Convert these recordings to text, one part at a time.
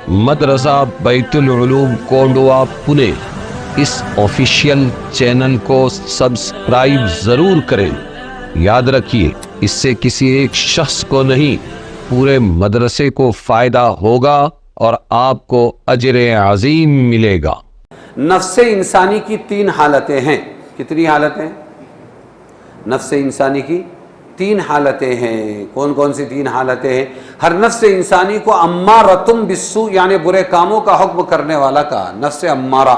مدرسہ بیت العلوم کونڈوا پونے اس official channel کو سبسکرائب ضرور کریں۔ یاد رکھیے، اس سے کسی ایک شخص کو نہیں، پورے مدرسے کو فائدہ ہوگا اور آپ کو اجر عظیم ملے گا۔ نفس انسانی کی 3 حالتیں ہیں۔ کتنی حالتیں؟ نفس انسانی کی 3 حالتیں ہیں۔ کون کون سی 3 حالتیں ہیں؟ ہر نفس انسانی کو امارۃ بالسوء یعنی برے کاموں کا حکم کرنے والا کہا۔ نفس امارہ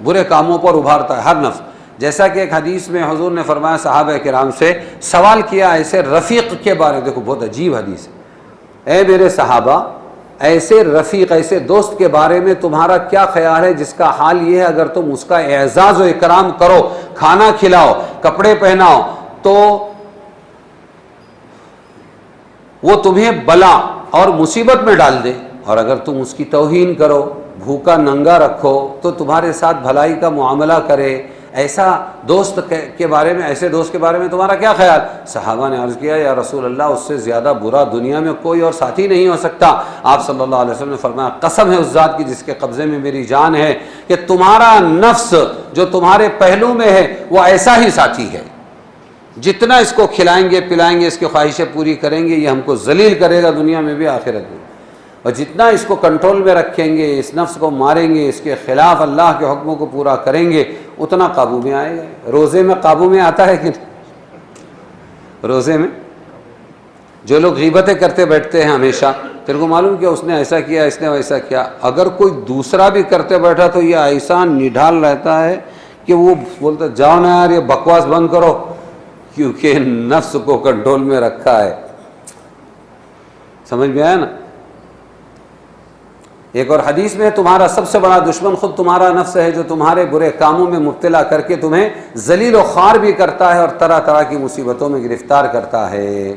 برے کاموں پر ابھارتا ہے ہر نفس۔ جیسا کہ ایک حدیث میں حضور نے فرمایا، صحابہ کرام سے سوال کیا ایسے رفیق کے بارے، دیکھو بہت عجیب حدیث ہے، اے میرے صحابہ ایسے رفیق، ایسے دوست کے بارے میں تمہارا کیا خیال ہے جس کا حال یہ ہے اگر تم اس کا اعزاز و اکرام کرو، کھانا کھلاؤ، کپڑے پہناؤ، تو وہ تمہیں بلا اور مصیبت میں ڈال دے، اور اگر تم اس کی توہین کرو، بھوکا ننگا رکھو، تو تمہارے ساتھ بھلائی کا معاملہ کرے، ایسا دوست کے بارے میں، ایسے دوست کے بارے میں تمہارا کیا خیال؟ صحابہ نے عرض کیا، یا رسول اللہ اس سے زیادہ برا دنیا میں کوئی اور ساتھی نہیں ہو سکتا۔ آپ صلی اللہ علیہ وسلم نے فرمایا، قسم ہے اس ذات کی جس کے قبضے میں میری جان ہے، کہ تمہارا نفس جو تمہارے پہلو میں ہے وہ ایسا ہی ساتھی ہے، جتنا اس کو کھلائیں گے پلائیں گے، اس کی خواہشیں پوری کریں گے، یہ ہم کو ذلیل کرے گا دنیا میں بھی آخرت میں، اور جتنا اس کو کنٹرول میں رکھیں گے، اس نفس کو ماریں گے، اس کے خلاف اللہ کے حکموں کو پورا کریں گے، اتنا قابو میں آئے گا۔ روزے میں قابو میں آتا ہے کہ نہیں؟ روزے میں جو لوگ غیبتیں کرتے بیٹھتے ہیں ہمیشہ، تیرے کو معلوم کہ اس نے ایسا کیا، اس نے ویسا کیا، اگر کوئی دوسرا بھی کرتے بیٹھا تو یہ ایسا نڈھال رہتا ہے کہ وہ بولتا جاؤ نا یار یہ بکواس بند کرو، کیونکہ نفس کو کنٹرول میں رکھا ہے۔ سمجھ میں آیا نا؟ ایک اور حدیث میں، تمہارا سب سے بڑا دشمن خود تمہارا نفس ہے، جو تمہارے برے کاموں میں مبتلا کر کے تمہیں ذلیل و خوار بھی کرتا ہے اور طرح طرح کی مصیبتوں میں گرفتار کرتا ہے۔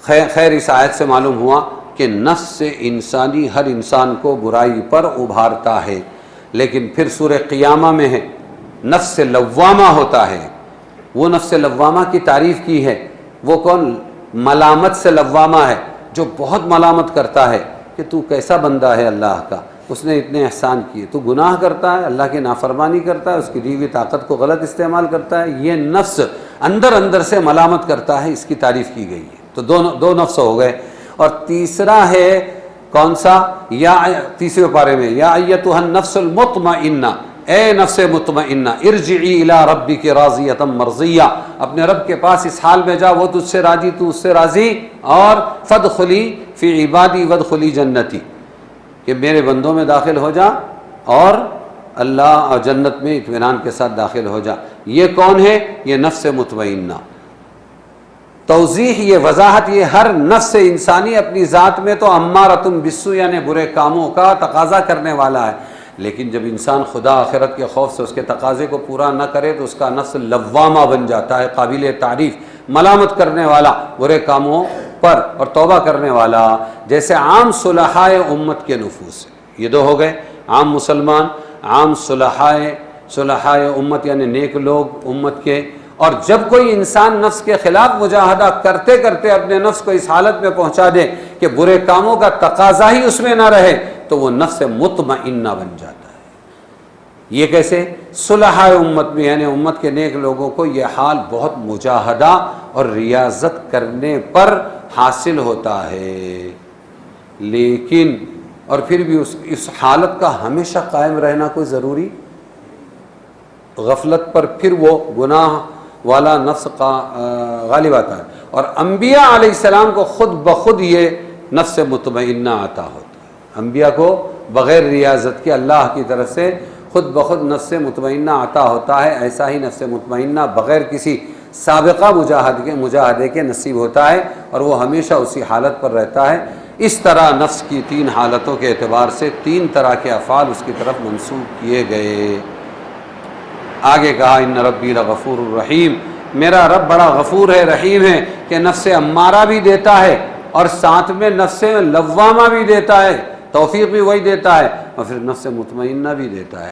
خیر اس آیت سے معلوم ہوا کہ نفس سے انسانی ہر انسان کو برائی پر ابھارتا ہے، لیکن پھر سورہ قیامہ میں ہے نفس لوامہ ہوتا ہے۔ وہ نفس لوامہ کی تعریف کی ہے، وہ کون؟ ملامت سے لوامہ ہے، جو بہت ملامت کرتا ہے کہ تو کیسا بندہ ہے اللہ کا، اس نے اتنے احسان کیے، تو گناہ کرتا ہے، اللہ کی نافرمانی کرتا ہے، اس کی دی ہوئی طاقت کو غلط استعمال کرتا ہے، یہ نفس اندر اندر سے ملامت کرتا ہے، اس کی تعریف کی گئی ہے۔ تو دو نفس ہو گئے، اور تیسرا ہے کون سا؟ یا تیسرے پارے میں، یا ایتھا النفس المطمئنہ، اے نفس مطمئنہ، ارجعی الی ربک راضیۃ مرضیہ، اپنے رب کے پاس اس حال میں جا، وہ تجھ سے راضی، تو اس سے راضی، اور فادخلی فی عبادی وادخلی جنتی، کہ میرے بندوں میں داخل ہو جا اور اللہ اور جنت میں اطمینان کے ساتھ داخل ہو جا۔ یہ کون ہے؟ یہ نفس مطمئنہ۔ توضیح، یہ وضاحت، یہ ہر نفس انسانی اپنی ذات میں تو امارۃ بالسوء یعنی برے کاموں کا تقاضا کرنے والا ہے، لیکن جب انسان خدا آخرت کے خوف سے اس کے تقاضے کو پورا نہ کرے تو اس کا نفس لوامہ بن جاتا ہے، قابل تعریف، ملامت کرنے والا برے کاموں پر اور توبہ کرنے والا۔ جیسے عام صلحاء امت کے نفوس، یہ 2 ہو گئے، عام مسلمان، عام صلحاء امت یعنی نیک لوگ امت کے۔ اور جب کوئی انسان نفس کے خلاف مجاہدہ کرتے کرتے اپنے نفس کو اس حالت میں پہنچا دے کہ برے کاموں کا تقاضا ہی اس میں نہ رہے، تو وہ نفس مطمئنہ بن جاتا ہے۔ یہ کیسے؟ صلحاء امت میں یعنی امت کے نیک لوگوں کو یہ حال بہت مجاہدہ اور ریاضت کرنے پر حاصل ہوتا ہے، لیکن اور پھر بھی اس حالت کا ہمیشہ قائم رہنا کوئی ضروری؟ غفلت پر پھر وہ گناہ والا نفس کا غالب آتا ہے، اور انبیاء علیہ السلام کو خود بخود یہ نفس مطمئنہ عطا ہوتا ہے۔ انبیاء کو بغیر ریاضت کے اللہ کی طرف سے خود بخود نفس مطمئنہ عطا ہوتا ہے، ایسا ہی نفس مطمئنہ بغیر کسی سابقہ مجاہدے کے نصیب ہوتا ہے، اور وہ ہمیشہ اسی حالت پر رہتا ہے۔ اس طرح نفس کی 3 حالتوں کے اعتبار سے 3 طرح کے افعال اس کی طرف منسوب کیے گئے۔ آگے کہا، ان ربی لغفور الرحیم، میرا رب بڑا غفور ہے، رحیم ہے، کہ نفس امارہ بھی دیتا ہے اور ساتھ میں نفس لوامہ بھی دیتا ہے، توفیق بھی وہی دیتا ہے، اور پھر نفس مطمئنہ بھی دیتا ہے۔